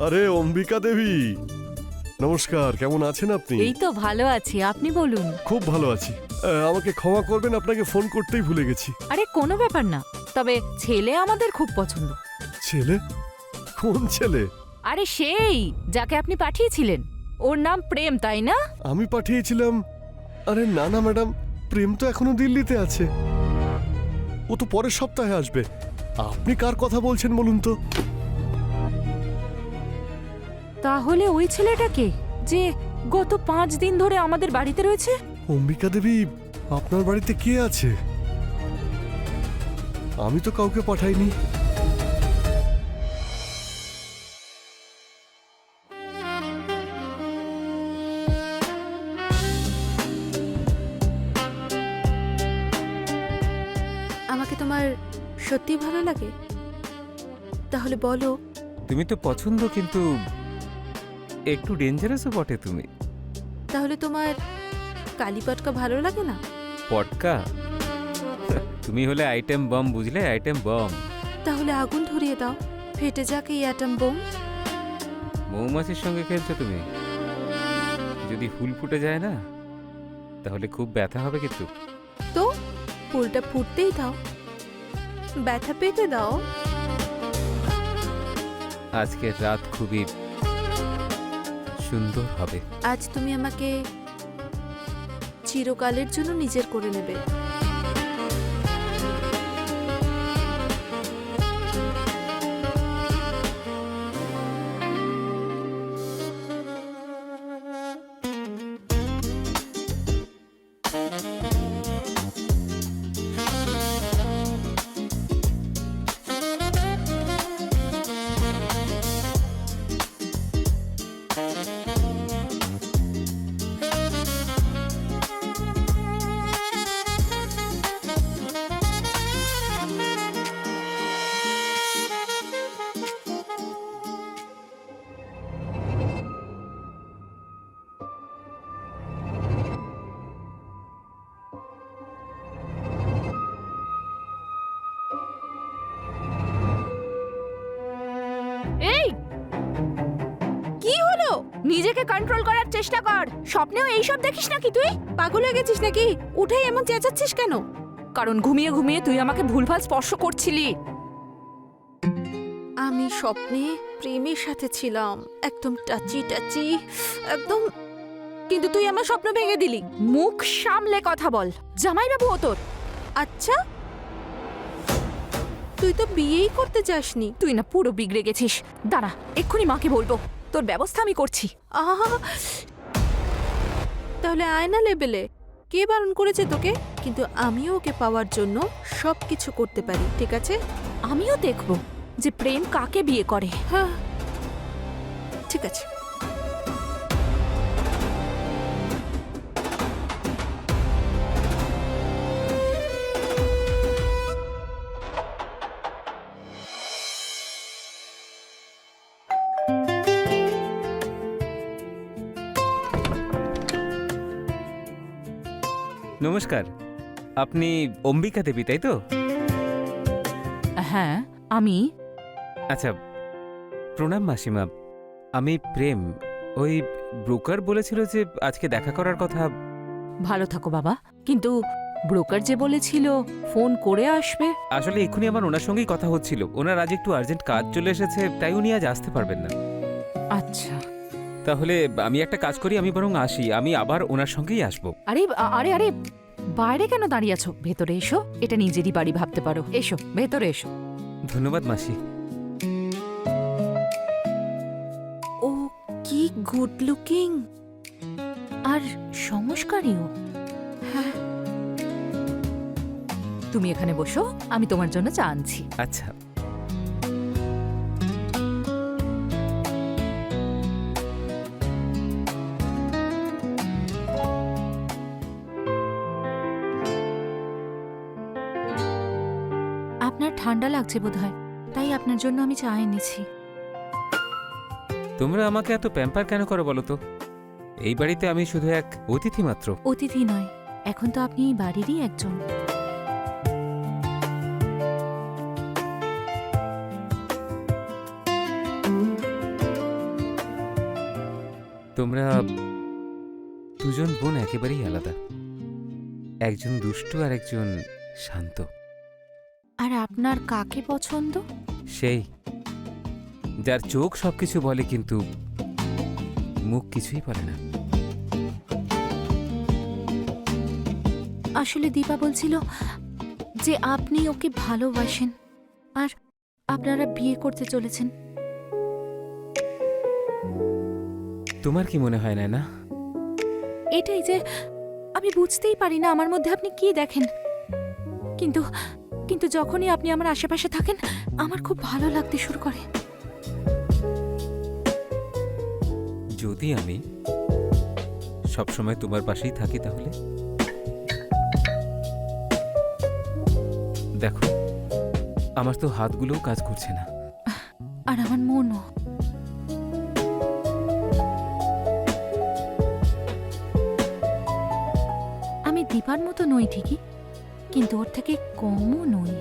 আরে অম্বিকা দেবী, নমস্কার। কেমন আছেন আপনি? এই তো ভালো আছি, আপনি বলুন। খুব ভালো আছি। আমাকে ক্ষমা করবেন, আপনাকে ফোন করতেই ভুলে গেছি। আরে কোনো ব্যাপার না, তবে ছেলে আমাদের খুব পছন্দ। ছেলে? কোন ছেলে? আরে সেই যাকে আপনি পাঠিয়েছিলেন, ওর নাম প্রেম, তাই না? আমি পাঠিয়েছিলাম? আরে না না ম্যাডাম, প্রেম তো এখনো দিল্লিতে আছে। ও তো পরের সপ্তাহে আসবে। আপনি কার কথা বলছেন বলুন তো? তাহলে ওই ছেলেটাকে যে গত 5 দিন ধরে আমাদের বাড়িতে রয়েছে। অম্বিকা দেবী, আপনার বাড়িতে কে আছে? আমি তো কাউকে পাঠাইনি। আমাকে তোমার সত্যি ভালো লাগে? তাহলে বলো। তুমি তো পছন্দ, কিন্তু একটু ডেঞ্জারাসও বটে তুমি। তাহলে তোমার কালীপটকা ভালো লাগে না? পটকা? তুমি হলে আইটেম বম, বুঝলে? Item bomb. তাহলে আগুন ধরিয়ে দাও, ফেটে যাক এই অ্যাটম বোম। মৌমাছির সঙ্গে খেলছো তুমি। যদি ফুল ফুটে যায় না, তাহলে খুব ব্যথা হবে কিন্তু। তো ফুলটা ফুটতেই দাও, ব্যথা পেতে দাও। আজকের রাত খুবই সুন্দর হবে। আজ তুমি আমাকে চিরকালের জন্য নিজের করে নেবে। এই কি হলো? নিজেকে কন্ট্রোল করার চেষ্টা কর। স্বপ্নেও এইসব দেখিস নাকি তুই? পাগল হয়ে গেছিস নাকি? উঠেই এমন চেঁচাচ্ছিস কেন? কারণ ঘুমিয়ে ঘুমিয়ে তুই আমাকে ভুলভাল স্পর্শ করছিলি। আমি স্বপ্নে প্রেমের সাথে ছিলাম, একদম টাচি টাচি, একদম। কিন্তু তুই আমার স্বপ্ন ভেঙে দিলি। মুখ সামলে কথা বল। জামাইবাবু ও তোর। আচ্ছা, তুই তো বিয়েই করতে যাসনি। তুই না পুরো বিগড়ে গেছিস। দাঁড়া, এক্ষুনি মাকে বলবো। তোর ব্যবস্থা আমি করছি। আহা, তাহলে আয়না লেবেলে কে বারণ করেছে তোকে? কিন্তু আমিও ওকে পাওয়ার জন্য সবকিছু করতে পারি, ঠিক আছে? আমিও দেখব যে প্রেম কাকে বিয়ে করে। হ্যাঁ, ঠিক আছে। নমস্কার, আপনি অম্বিকা দেবী, তাই তো? হ্যাঁ, আমি। আচ্ছা, প্রণাম মাসিমা। আমি প্রেম। ওই ব্রোকার বলেছিল যে আজকে দেখা করার কথা। ভালো থাকো বাবা, কিন্তু ব্রোকার যে বলেছিল ফোন করে আসবে। আসলে এক্ষুনি আমার ওনার সঙ্গেই কথা হচ্ছিল। ওনার আজ একটু আর্জেন্ট কাজ চলে এসেছে, তাই উনি আজ আসতে পারবেন না। আচ্ছা। তাহলে আমি একটা কাজ করি, আমি বরং আসি। আমি আবার ওনার সঙ্গেই আসবো। আরে আরে আরে, বাইরে কেন দাঁড়িয়ে আছো? ভেতরে এসো, এটা নিজেরই বাড়ি ভাবতে পারো। এসো, ভেতরে এসো। ধন্যবাদ মাসি। ও কি গুড লুকিং, আর সংস্কারীও। হ্যাঁ। তুমি এখানে বসো, আমি তোমার জন্য চা আনছি। আচ্ছা। আপনার ঠান্ডা লাগছে বোধহয়, তাই আপনার জন্য আমি চা এনেছি। তোমরা আমাকে এত প্যাম্পার কেন করো বলো তো? এই বাড়িতে আমি শুধু এক অতিথি মাত্র। অতিথি নয়, এখন তো আপনি এই বাড়িরই একজন। তোমরা দুজন বোন একেবারেই আলাদা, একজন দুষ্টু আর একজন শান্ত। আর আপনার কাকে পছন্দ? সেই যার চোখ সবকিছু বলে কিন্তু মুখ কিছুই বলে না। আসলে দীপা বলছিল যে আপনি ওকে ভালোবাসেন আর আপনারা বিয়ে করতে চলেছেন। তোমার কি মনে হয় না? এটাই যে আমি বুঝতেই পারি না আমার মধ্যে আপনি কি দেখেন, কিন্তু কিন্তু যখনই আপনি আমার আশেপাশে থাকেন আমার খুব ভালো লাগতে শুরু করে। যদি আমি সবসময় তোমার পাশেই থাকি তাহলে? দেখো, আমার তো হাতগুলোও কাজ করছে না। আর আমার মনও। আমি দীপার মতো নই ঠিকই, কিন্তু ওর থেকে কমও নই।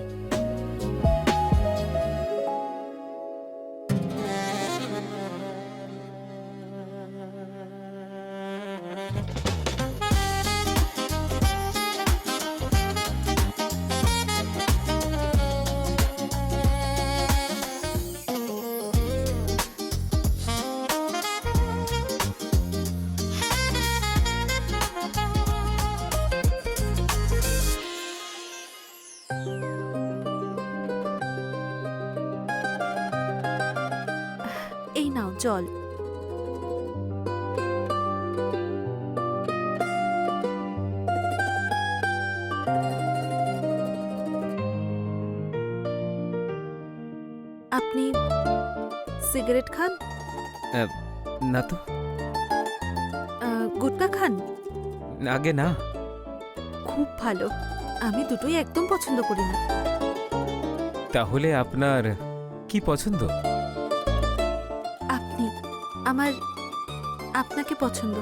এই নাও জল। আপনি সিগারেট খান? না তো, গুটকা খান? আগে না। খুব ভালো, আমি দুটোই একদম পছন্দ করি না। তাহলে আপনার কি পছন্দ? আমার আপনাকে পছন্দ।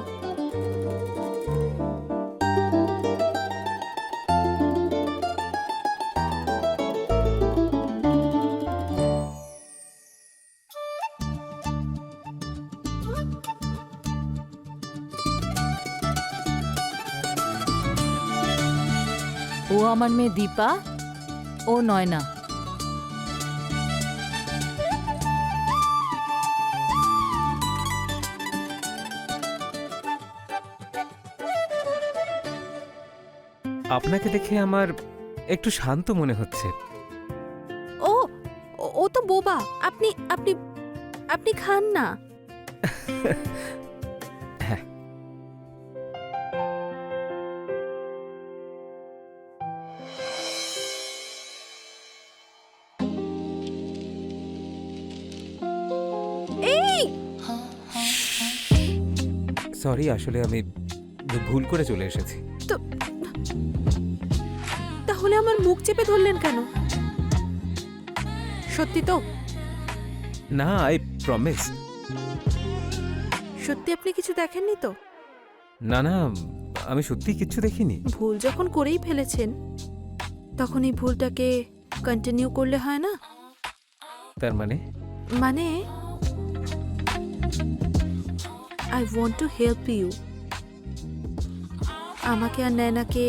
ও আমার মেয়ে দীপা, ও নয়না। আপনাকে দেখে আমার একটু শান্ত মনে হচ্ছে। ও ও তো বোবা। আপনি আপনি আপনি খান না। হ্যাঁ, এই সরি, আসলে আমি ভুল করে চলে এসেছি। তাহলে আমার মুখ চেপে ধরলেন কেন? সত্যি তো? না, আই প্রমিস। সত্যি আপনি কিছু দেখেননি তো? না না, আমি সত্যি কিচ্ছু দেখিনি। ভুল যখন করেই ফেলেছেন তখন এই ভুলটাকে কন্টিনিউ করলে হয় না? তার মানে? মানে I want to help you. আমাকে আর নয়নাকে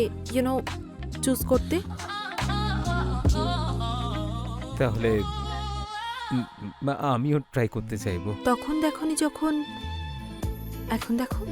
চুজ করতে। তাহলে আমিও ট্রাই করতে চাইবো। তখন দেখনি যখন, এখন দেখো।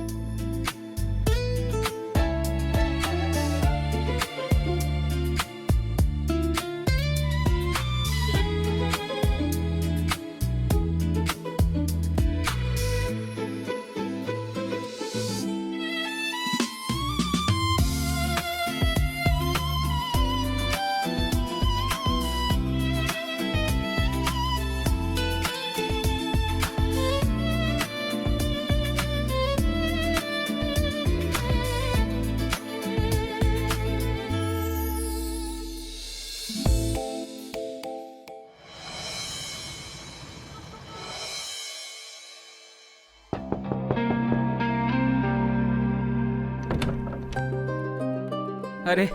আরে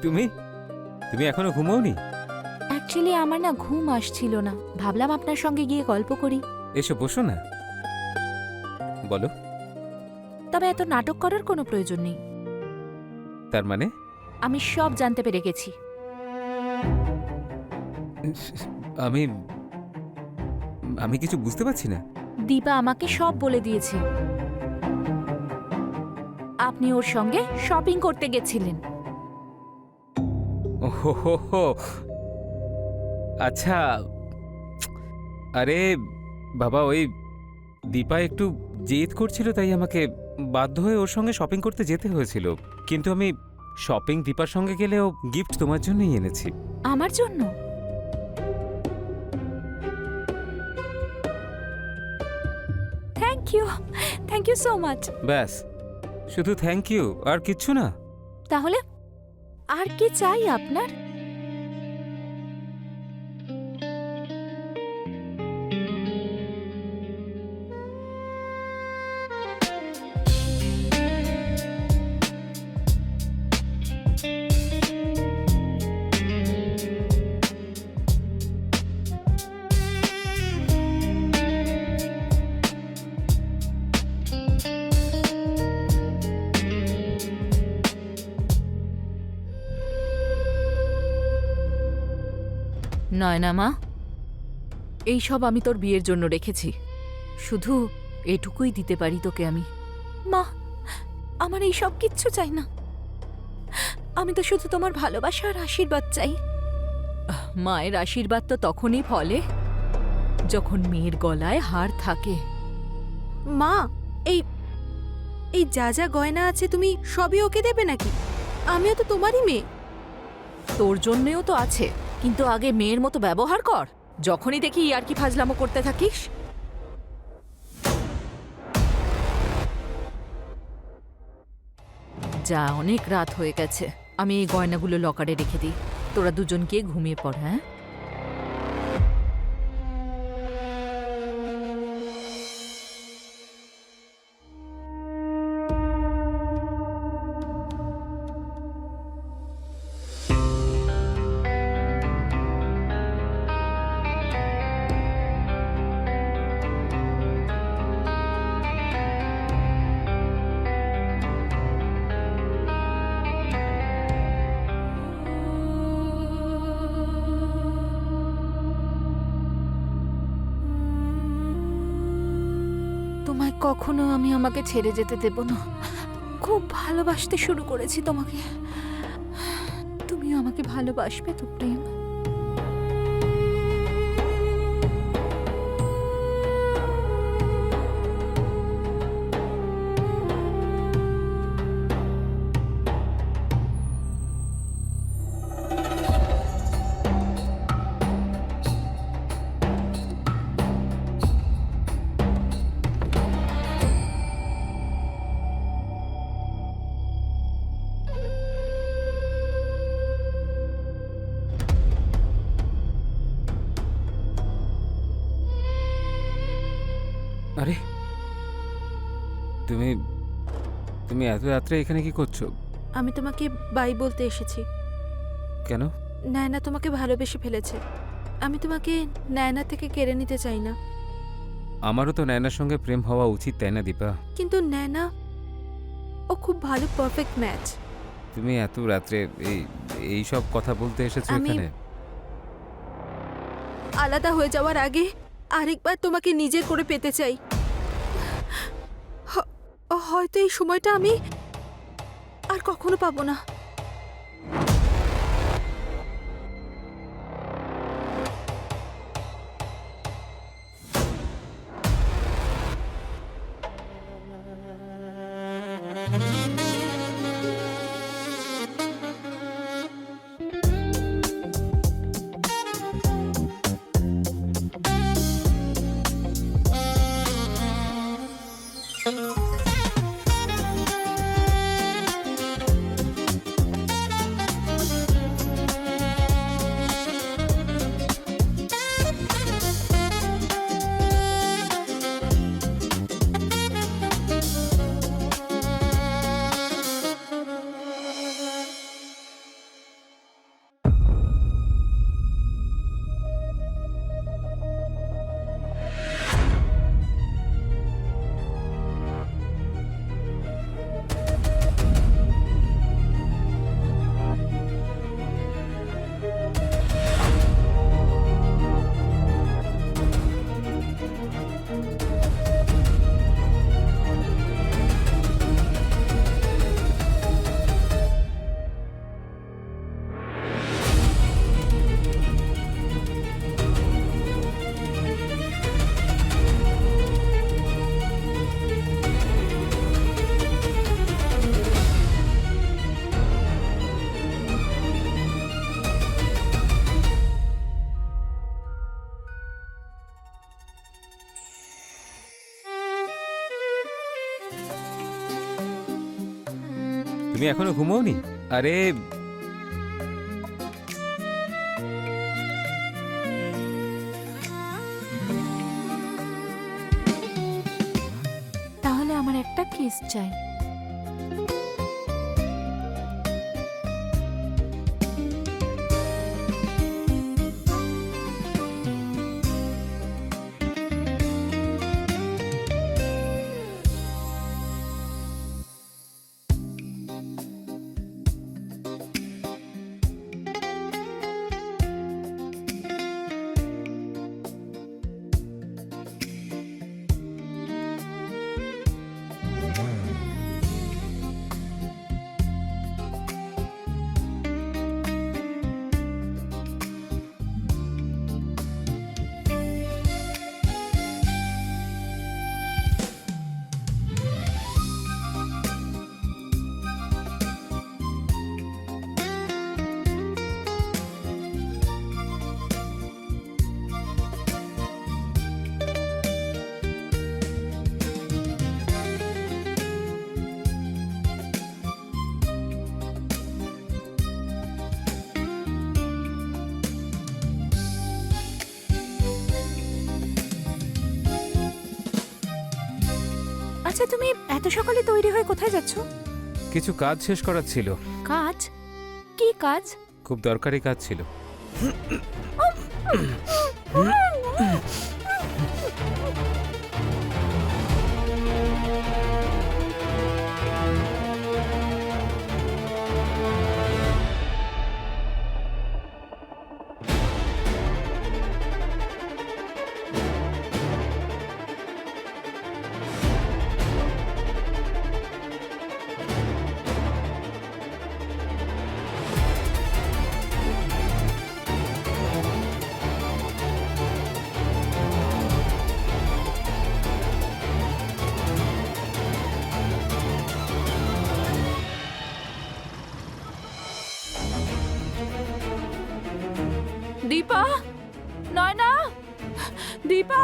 তুমি তুমি এখনো ঘুমোওনি? অ্যাকচুয়ালি আমার না ঘুম আসছিল না, ভাবলাম আপনার সঙ্গে গিয়ে গল্প করি। এসো বসো না। বলো তবে এত নাটক করার কোনো প্রয়োজন নেই। তার মানে? আমি সব জানতে পেরে গেছি। আমি আমি কিছু বুঝতে পারছি না। দীপা আমাকে সব বলে দিয়েছে। আপনি ওর সঙ্গে শপিং করতে গেছিলেন। ওহো, আচ্ছা। আরে বাবা, ওই দীপা একটু জেদ করছিল, তাই আমাকে বাধ্য হয়ে ওর সঙ্গে শপিং করতে যেতে হয়েছিল। কিন্তু আমি শপিং দীপার সঙ্গে গেলেও গিফট তোমার জন্যই এনেছি। আমার জন্য? Thank you so much. ব্যাস, শুধু থ্যাংক ইউ আর কিচ্ছু না? তাহলে আর কি চাই আপনার? নয়না মা, এইসব আমি তোর বিয়ের জন্য রেখেছি। শুধু এটুকুই দিতে পারি তোকে আমি। মা, আমার এই সব কিচ্ছু চাই না। আমি তো শুধু তোমার ভালোবাসা আর আশীর্বাদ চাই। মায়ের আশীর্বাদ তো তখনই ফলে যখন মেয়ের গলায় হার থাকে। মা, এই এই যা যা গয়না আছে তুমি সবই ওকে দেবে নাকি? আমিও তো তোমারই মেয়ে। তোর জন্যেও তো আছে, কিন্তু আগে মেয়ের মতো ব্যবহার কর। যখনই দেখি আর কি ফাজলামো করতে থাকিস। যা, অনেক রাত হয়ে গেছে। আমি এই গয়নাগুলো লকারে রেখে দিই। তোরা দুজন গিয়ে ঘুমিয়ে পড়। হ্যাঁ, তোমায় কখনো আমি আমাকে ছেড়ে যেতে দেব না। খুব ভালোবাসতে শুরু করেছি তোমাকে। তুমিও আমাকে ভালোবাসবে তো প্রেম? আরে তুমি তুমি এত রাত্রে এখানে কি করছো? আমি তোমাকে বাই বলতে এসেছি। কেন? নায়না তোমাকে ভালোবেসে ফেলেছে। আমি তোমাকে নায়না থেকে কেড়ে নিতে চাই না। আমারও তো নয়নার সঙ্গে প্রেম হওয়া উচিত, তাই না দীপা? কিন্তু নায়না, ও খুব ভালো পারফেক্ট ম্যাচ। তুমি এত রাত্রে এই সব কথা বলতে এসেছো আমি- এখানে? আলাদা হয়ে যাওয়ার আগে আরেকবার তোমাকে নিজে করে পেতে চাই। হয়তো এই সময়টা আমি আর কখনো পাবো না। তুমি এখনো ঘুমোওনি? আরে তাহলে আমার একটা কিস চাই। আচ্ছা, তুমি এত সকালে তৈরি হয়ে কোথায় যাচ্ছ? কিছু কাজ শেষ করার ছিল। কাজ? কি কাজ? খুব দরকারি কাজ ছিল। দীপা, নয়না, দীপা,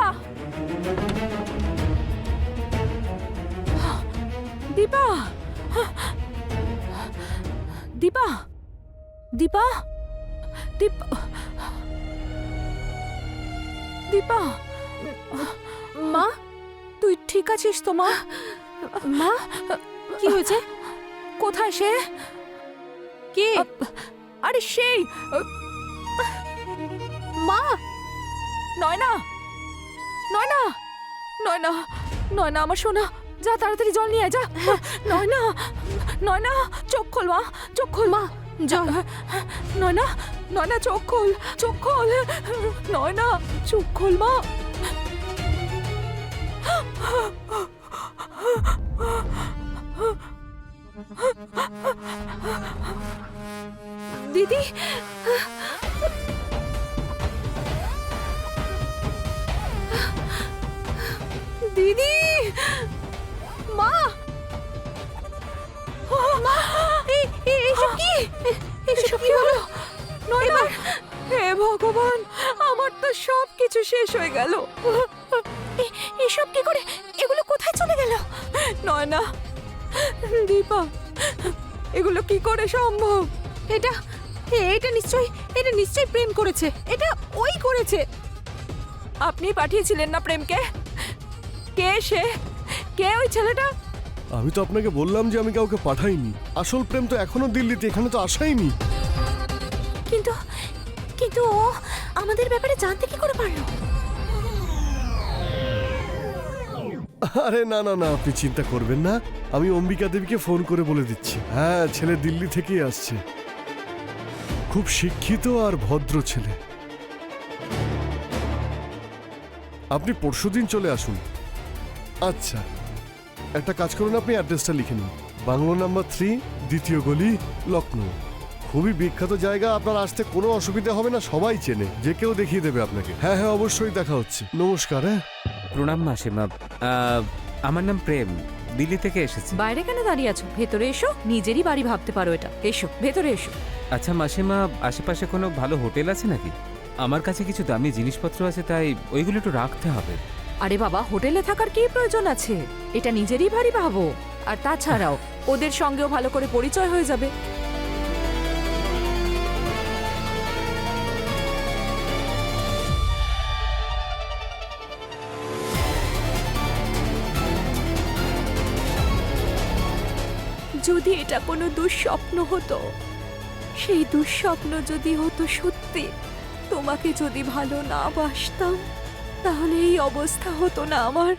দীপা, দীপা, দীপা, দীপা, দীপা, মা, তুই ঠিক আছিস তো মা? মা, কি হয়েছে? কোথায় সে? কে? আরে সেই মা, নয়না, নয়না, নয়না, নয়না আমার সোনা, যা তাড়াতাড়ি জল নিয়ে আয়, যা। নয়না, নয়না, চোখ খোল মা, চোখ খোল মা, জল। নয়না, নয়না চোখ খোল, চোখ খোল, নয়না চোখ খোল মা। দিদি, দিদি, মা, মা, এইসব কি? এইসব কি হলো? নয়না, হে ভগবান, আমার তো সব কিছু শেষ হয়ে গেল। এসব কি করে? এগুলো কোথায় চলে গেল? নয়না, দীপা, এগুলো কি করে সম্ভব? এটা এটা নিশ্চয়ই প্রেম করেছে। এটা ওই করেছে। আপনি পাঠিয়েছিলেন না প্রেমকে? কে সে? কে ওই ছেলেটা? আমি তো আপনাকে বললাম যে আমি কাউকে পাঠাইনি। আসল প্রেম তো এখনো দিল্লিতে, এখানে তো আসাইনি। কিন্তু কিন্তু ও আমাদের ব্যাপারে জানতে কি করে পারলো? আরে না না না, আপনি চিন্তা করবেন না, আমি অম্বিকা দেবীকে ফোন করে বলে দিচ্ছি। হ্যাঁ, ছেলে দিল্লি থেকেই আসছে, খুব শিক্ষিত আর ভদ্র ছেলে। আপনি পরশুদিন চলে আসুন। আচ্ছা, একটা কাজ করুন, আপনি অ্যাড্রেসটা লিখে নিন। বাংলো নাম্বার 3, দ্বিতীয় গলি, লখনৌ। খুবই বিখ্যাত জায়গা, আপনার আসতে কোনো অসুবিধা হবে না, সবাই চেনে, যে কেউ দেখিয়ে দেবে আপনাকে। হ্যাঁ হ্যাঁ, অবশ্যই দেখা হচ্ছে। নমস্কার। হ্যাঁ, প্রণাম মাসিমা। আমার নাম প্রেম, দিল্লি থেকে এসেছি। বাইরে কেন দাঁড়িয়ে আছো? ভেতরে এসো, নিজেরই বাড়ি ভাবতে পারো এটা। এসো, ভেতরে এসো। আচ্ছা মাসিমা, আশেপাশে কোনো ভালো হোটেল আছে নাকি? আমার কাছে কিছু দামি জিনিসপত্র আছে, তাই ওইগুলো একটু রাখতে হবে। আরে বাবা, হোটেলে থাকার কি প্রয়োজন আছে? এটা নিজেরই বাড়ি ভাবো। আর তাছাড়াও ওদের সঙ্গেও ভালো করে পরিচয় হয়ে যাবে। যদি এটা কোনো দুঃস্বপ্ন হতো, সেই দুঃস্বপ্ন যদি হতো সত্যি, তোমাকে যদি ভালো না বাসতাম, তাহলে এই অবস্থা হতো না আমার।